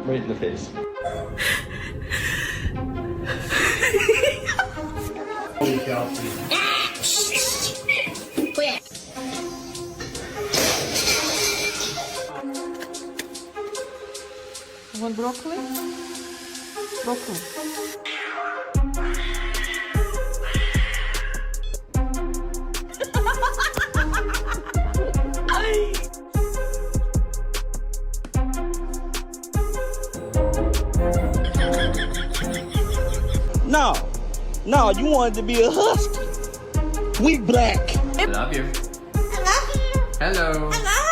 Right in the face. Holy Chelsea. Want broccoli? Broccoli. No, no, you wanted to be a husky. We black. I love you. I love you. Hello. I love